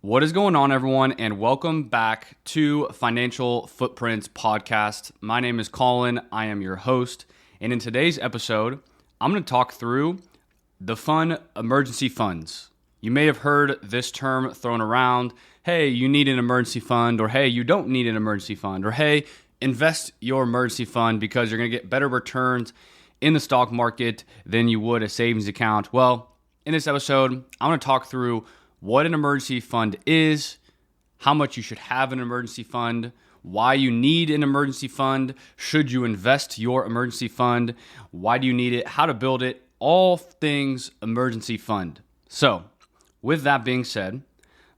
What is going on, everyone, and welcome back to Financial Footprints Podcast. My name is Kolin. I am your host, and in today's episode, I'm going to talk through the fun emergency funds. You may have heard this term thrown around. Hey, you need an emergency fund, or hey, you don't need an emergency fund, or hey, invest your emergency fund because you're going to get better returns in the stock market than you would a savings account. Well, in this episode, I'm going to talk through what an emergency fund is, how much you should have an emergency fund, why you need an emergency fund, should you invest your emergency fund, why do you need it, how to build it, all things emergency fund. So, with that being said,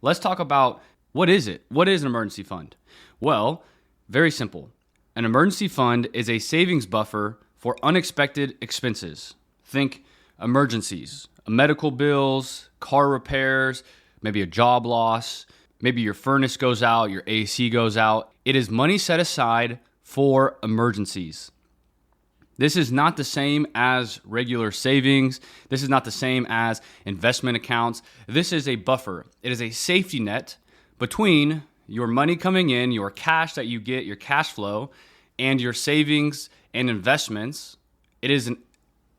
let's talk about what is it? What is an emergency fund? Well, very simple. An emergency fund is a savings buffer for unexpected expenses. Think emergencies, medical bills, car repairs, maybe a job loss, maybe your furnace goes out, your AC goes out. It is money set aside for emergencies. This is not the same as regular savings. This is not the same as investment accounts. This is a buffer. It is a safety net between your money coming in, your cash that you get, your cash flow, and your savings and investments. It is a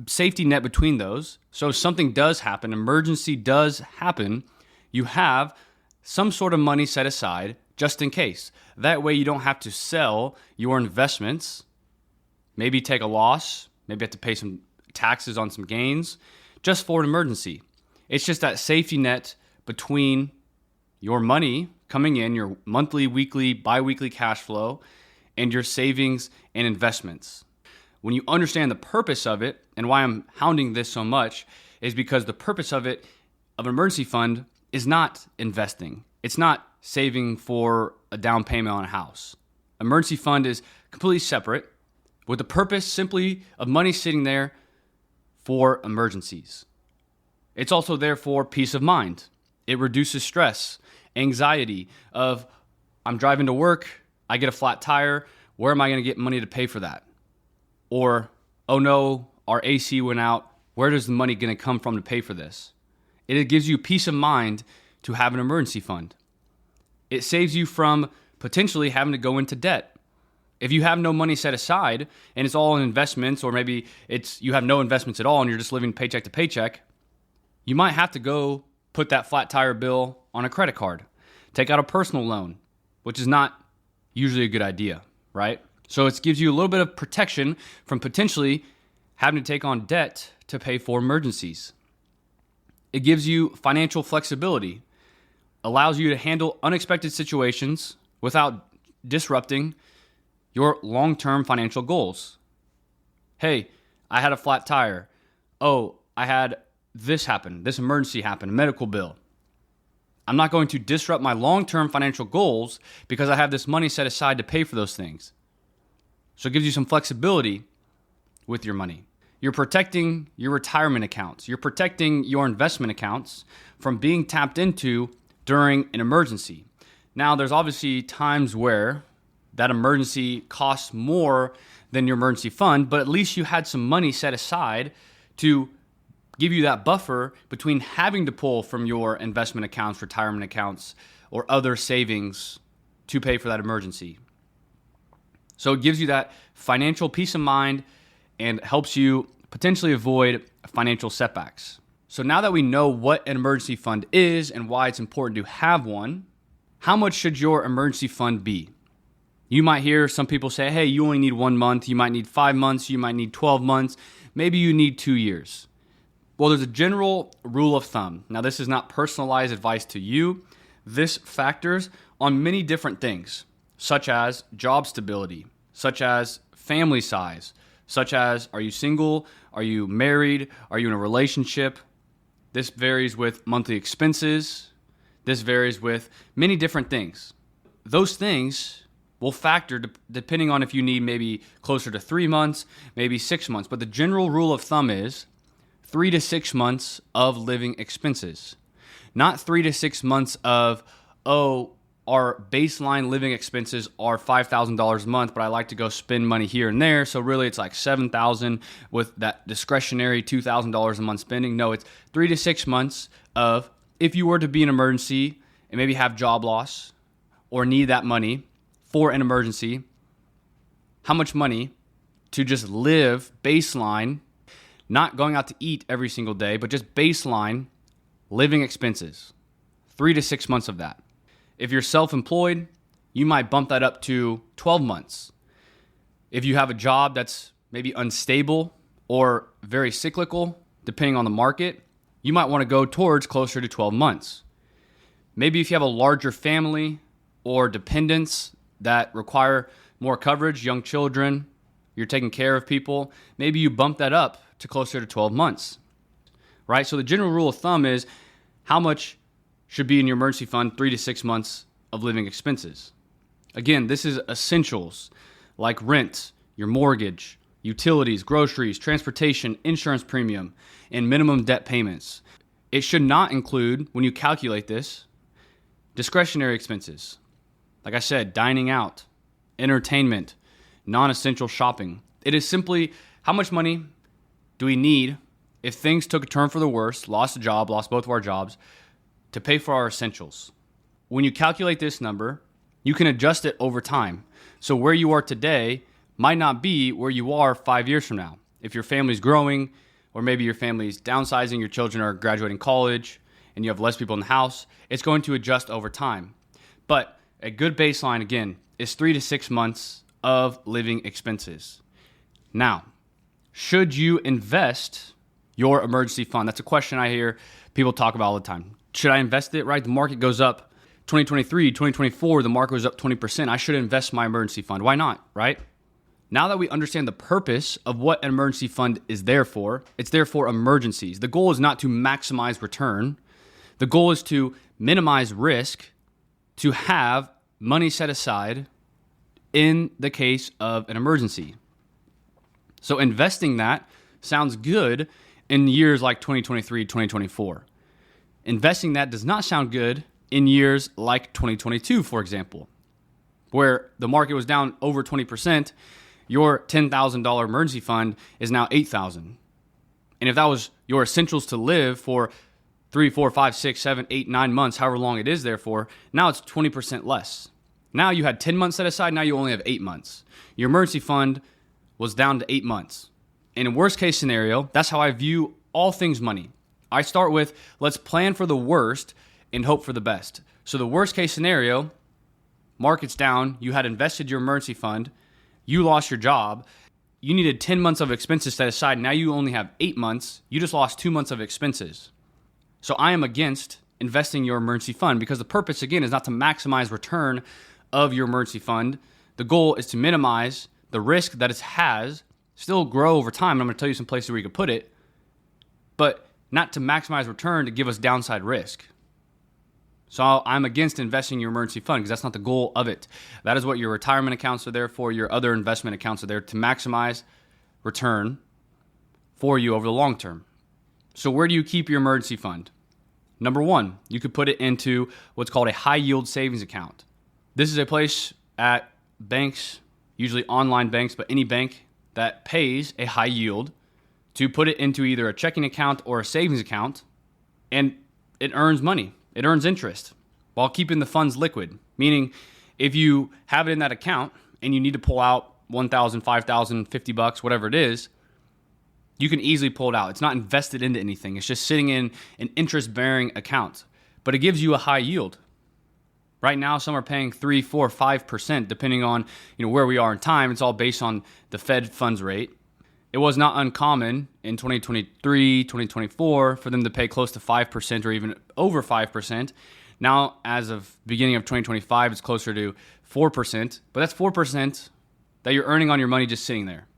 safety net between those. So if something does happen, emergency does happen, you have some sort of money set aside just in case. That way you don't have to sell your investments, maybe take a loss, maybe have to pay some taxes on some gains, just for an emergency. It's just that safety net between your money coming in, your monthly, weekly, bi-weekly cash flow, and your savings and investments. When you understand the purpose of it, and why I'm hounding this so much, is because the purpose of it, of an emergency fund, is not investing. It's not saving for a down payment on a house. Emergency fund is completely separate, with the purpose simply of money sitting there for emergencies. It's also there for peace of mind. It reduces stress, anxiety of, I'm driving to work, I get a flat tire, where am I going to get money to pay for that? Or, oh no, our AC went out. Where is the money going to come from to pay for this? It gives you peace of mind to have an emergency fund. It saves you from potentially having to go into debt. If you have no money set aside and it's all in investments, or maybe you have no investments at all and you're just living paycheck to paycheck, you might have to go put that flat tire bill on a credit card, take out a personal loan, which is not usually a good idea, right? So it gives you a little bit of protection from potentially having to take on debt to pay for emergencies. It gives you financial flexibility, allows you to handle unexpected situations without disrupting your long-term financial goals. Hey, I had a flat tire. Oh, I had this happen, this emergency happen, a medical bill. I'm not going to disrupt my long-term financial goals because I have this money set aside to pay for those things. So it gives you some flexibility with your money. You're protecting your retirement accounts. You're protecting your investment accounts from being tapped into during an emergency. Now, there's obviously times where that emergency costs more than your emergency fund, but at least you had some money set aside to give you that buffer between having to pull from your investment accounts, retirement accounts, or other savings to pay for that emergency. So it gives you that financial peace of mind and helps you potentially avoid financial setbacks. So now that we know what an emergency fund is and why it's important to have one, how much should your emergency fund be? You might hear some people say, hey, you only need 1 month, you might need 5 months, you might need 12 months, maybe you need 2 years. Well, there's a general rule of thumb. Now, this is not personalized advice to you. This factors on many different things, such as job stability, such as family size, such as, are you single? Are you married? Are you in a relationship? This varies with monthly expenses. This varies with many different things. Those things will factor depending on if you need maybe closer to 3 months, maybe 6 months. But the general rule of thumb is 3 to 6 months of living expenses. Not 3 to 6 months of, our baseline living expenses are $5,000 a month, but I like to go spend money here and there. So really it's like $7,000 with that discretionary $2,000 a month spending. No, it's 3 to 6 months of, if you were to be an emergency and maybe have job loss or need that money for an emergency, how much money to just live baseline, not going out to eat every single day, but just baseline living expenses, 3 to 6 months of that. If you're self-employed, you might bump that up to 12 months. If you have a job that's maybe unstable or very cyclical, depending on the market, you might want to go towards closer to 12 months. Maybe if you have a larger family or dependents that require more coverage, young children, you're taking care of people, maybe you bump that up to closer to 12 months, right? So the general rule of thumb is how much should be in your emergency fund 3 to 6 months of living expenses. Again, this is essentials like rent, your mortgage, utilities, groceries, transportation, insurance premium, and minimum debt payments. It should not include, when you calculate this, discretionary expenses. Like I said, dining out, entertainment, non-essential shopping. It is simply how much money do we need if things took a turn for the worse, lost a job, lost both of our jobs, to pay for our essentials. When you calculate this number, you can adjust it over time. So where you are today might not be where you are 5 years from now. If your family's growing, or maybe your family's downsizing, your children are graduating college, and you have less people in the house, it's going to adjust over time. But a good baseline, again, is 3 to 6 months of living expenses. Now, should you invest your emergency fund? That's a question I hear people talk about all the time. Should I invest it, right? The market goes up 2023, 2024, the market was up 20%. I should invest my emergency fund. Why not, right? Now that we understand the purpose of what an emergency fund is there for, it's there for emergencies. The goal is not to maximize return. The goal is to minimize risk, to have money set aside in the case of an emergency. So investing that sounds good in years like 2023, 2024. Investing that does not sound good in years like 2022, for example, where the market was down over 20%, your $10,000 emergency fund is now $8,000. And if that was your essentials to live for 3, 4, 5, 6, 7, 8, 9 months, however long it is there for, now it's 20% less. Now you had 10 months set aside, now you only have 8 months. Your emergency fund was down to 8 months. In a worst case scenario, that's how I view all things money. I start with, let's plan for the worst and hope for the best. So the worst case scenario, market's down, you had invested your emergency fund, you lost your job, you needed 10 months of expenses set aside, now you only have 8 months, you just lost 2 months of expenses. So I am against investing your emergency fund because the purpose, again, is not to maximize return of your emergency fund. The goal is to minimize the risk that it has, still grow over time. I'm going to tell you some places where you can put it, but not to maximize return to give us downside risk. So I'm against investing in your emergency fund because that's not the goal of it. That is what your retirement accounts are there for. Your other investment accounts are there to maximize return for you over the long term. So where do you keep your emergency fund? Number one, you could put it into what's called a high yield savings account. This is a place at banks, usually online banks, but any bank that pays a high yield to put it into either a checking account or a savings account, and it earns money. It earns interest while keeping the funds liquid, meaning if you have it in that account and you need to pull out $1,000, $5,000, $50, whatever it is, you can easily pull it out. It's not invested into anything. It's just sitting in an interest-bearing account, but it gives you a high yield. Right now, some are paying 3, 4, 5%, depending on where we are in time. It's all based on the Fed funds rate. It was not uncommon in 2023, 2024 for them to pay close to 5% or even over 5%. Now, as of beginning of 2025, it's closer to 4%, but that's 4% that you're earning on your money just sitting there.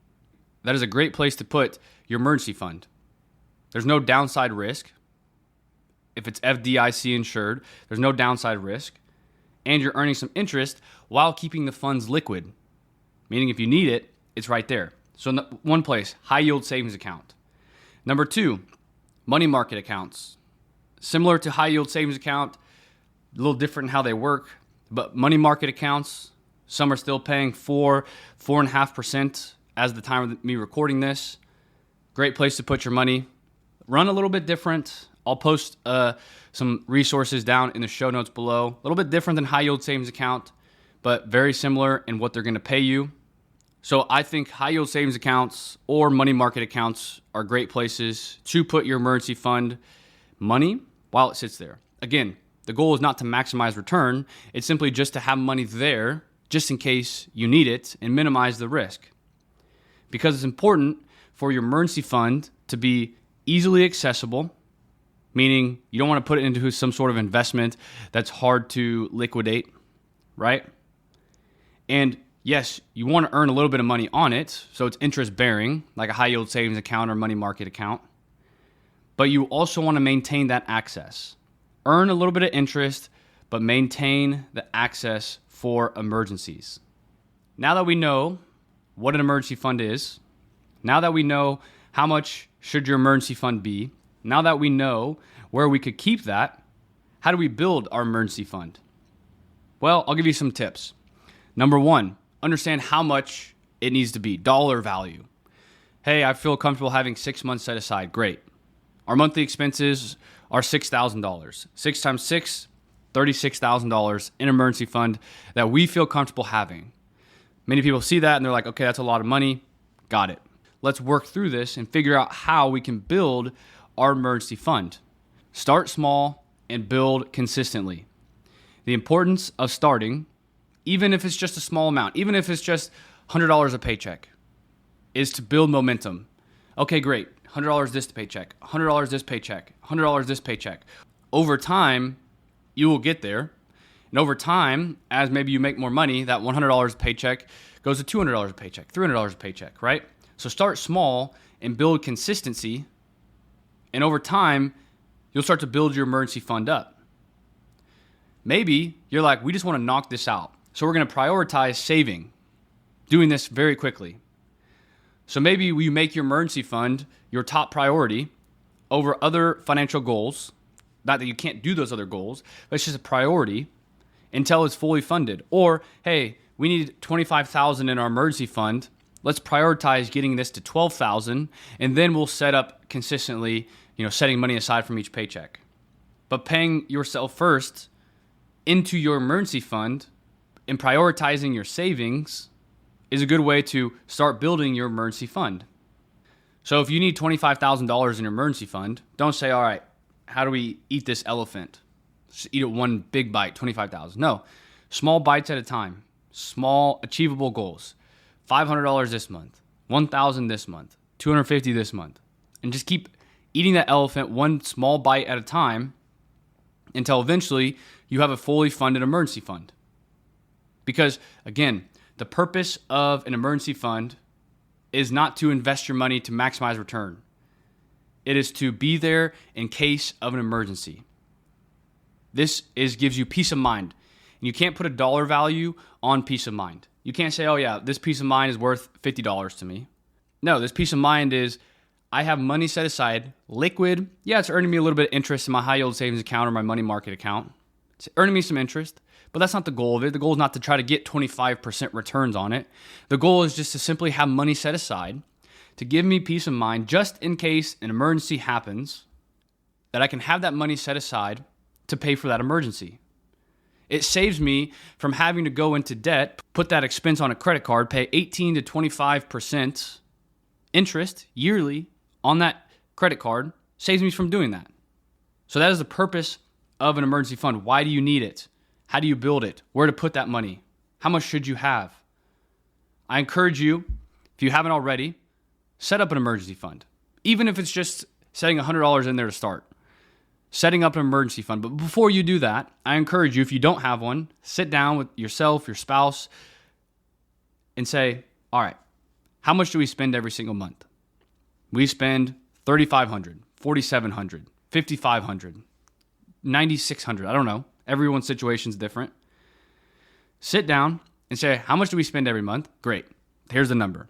That is a great place to put your emergency fund. There's no downside risk. If it's FDIC insured, there's no downside risk. And you're earning some interest while keeping the funds liquid, meaning if you need it, it's right there. So one place, high yield savings account. Number two, money market accounts. Similar to high yield savings account, a little different in how they work, but money market accounts, some are still paying 4.5% as the time of me recording this. Great place to put your money. Run a little bit different. I'll post some resources down in the show notes below. A little bit different than high yield savings account, but very similar in what they're going to pay you. So I think high yield savings accounts or money market accounts are great places to put your emergency fund money while it sits there. Again, the goal is not to maximize return. It's simply just to have money there just in case you need it and minimize the risk. Because it's important for your emergency fund to be easily accessible, meaning you don't want to put it into some sort of investment that's hard to liquidate, right? And yes, you want to earn a little bit of money on it, so it's interest bearing, like a high yield savings account or money market account. But you also want to maintain that access. Earn a little bit of interest, but maintain the access for emergencies. Now that we know what an emergency fund is, now that we know how much should your emergency fund be, now that we know where we could keep that, how do we build our emergency fund? Well, I'll give you some tips. Number one, understand how much it needs to be, dollar value. Hey, I feel comfortable having 6 months set aside. Great. Our monthly expenses are $6,000. 6 times 6, $36,000 in emergency fund that we feel comfortable having. Many people see that and they're like, okay, that's a lot of money. Got it. Let's work through this and figure out how we can build our emergency fund. Start small and build consistently. The importance of starting, even if it's just a small amount, even if it's just $100 a paycheck, is to build momentum. Okay, great. $100 this paycheck, $100 this paycheck, $100 this paycheck. Over time, you will get there. And over time, as maybe you make more money, that $100 a paycheck goes to $200 a paycheck, $300 a paycheck, right? So start small and build consistency. And over time, you'll start to build your emergency fund up. Maybe you're like, we just want to knock this out. So we're going to prioritize saving, doing this very quickly. So maybe you make your emergency fund your top priority over other financial goals. Not that you can't do those other goals, but it's just a priority until it's fully funded. Or, hey, we need $25,000 in our emergency fund. Let's prioritize getting this to $12,000, and then we'll set up consistently, setting money aside from each paycheck. But paying yourself first into your emergency fund and prioritizing your savings is a good way to start building your emergency fund. So if you need $25,000 in your emergency fund, don't say, all right, how do we eat this elephant? Just eat it one big bite, $25,000. No, small bites at a time, small achievable goals. $500 this month, $1,000 this month, $250 this month. And just keep eating that elephant one small bite at a time until eventually you have a fully funded emergency fund. Because again, the purpose of an emergency fund is not to invest your money to maximize return. It is to be there in case of an emergency. This gives you peace of mind. And you can't put a dollar value on peace of mind. You can't say, oh yeah, this peace of mind is worth $50 to me. No, this peace of mind is I have money set aside, liquid. Yeah, it's earning me a little bit of interest in my high yield savings account or my money market account. It's earning me some interest, but that's not the goal of it. The goal is not to try to get 25% returns on it. The goal is just to simply have money set aside to give me peace of mind just in case an emergency happens, that I can have that money set aside to pay for that emergency. It saves me from having to go into debt, put that expense on a credit card, pay 18 to 25% interest yearly on that credit card. Saves me from doing that. So that is the purpose of an emergency fund. Why do you need it? How do you build it? Where to put that money? How much should you have? I encourage you, if you haven't already, set up an emergency fund. Even if it's just setting $100 in there to start. Setting up an emergency fund. But before you do that, I encourage you, if you don't have one, sit down with yourself, your spouse, and say, all right, how much do we spend every single month? We spend $3,500, $4,700, $5,500, $9,600. I don't know. Everyone's situation is different. Sit down and say, how much do we spend every month? Great. Here's the number.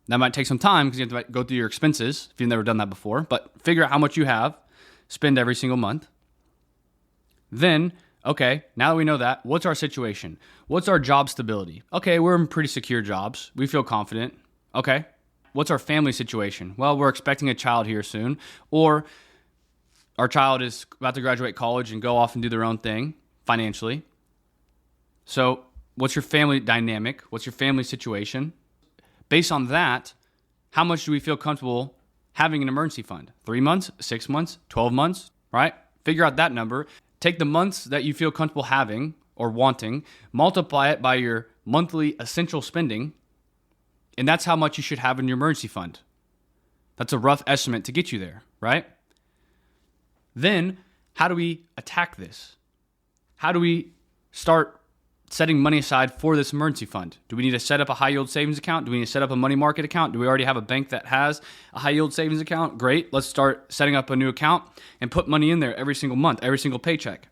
That might take some time because you have to go through your expenses if you've never done that before, but figure out how much you have, spend every single month. Then, okay, now that we know that, what's our situation? What's our job stability? Okay, we're in pretty secure jobs. We feel confident. Okay, what's our family situation? Well, we're expecting a child here soon, or our child is about to graduate college and go off and do their own thing financially. So what's your family dynamic? What's your family situation? Based on that, how much do we feel comfortable having an emergency fund? 3 months, 6 months, 12 months, right? Figure out that number. Take the months that you feel comfortable having or wanting, multiply it by your monthly essential spending, and that's how much you should have in your emergency fund. That's a rough estimate to get you there, right? Then, how do we attack this? How do we start setting money aside for this emergency fund? Do we need to set up a high yield savings account? Do we need to set up a money market account? Do we already have a bank that has a high yield savings account? Great. Let's start setting up a new account and put money in there every single month, every single paycheck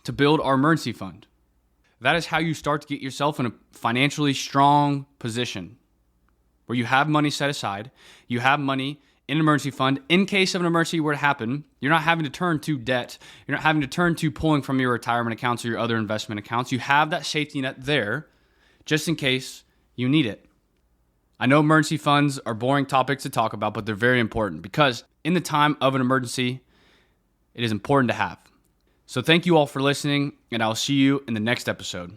to build our emergency fund. That is how you start to get yourself in a financially strong position where you have money set aside, you have money in an emergency fund. In case of an emergency were to happen, you're not having to turn to debt. You're not having to turn to pulling from your retirement accounts or your other investment accounts. You have that safety net there just in case you need it. I know emergency funds are boring topics to talk about, but they're very important because in the time of an emergency, it is important to have. So thank you all for listening, and I'll see you in the next episode.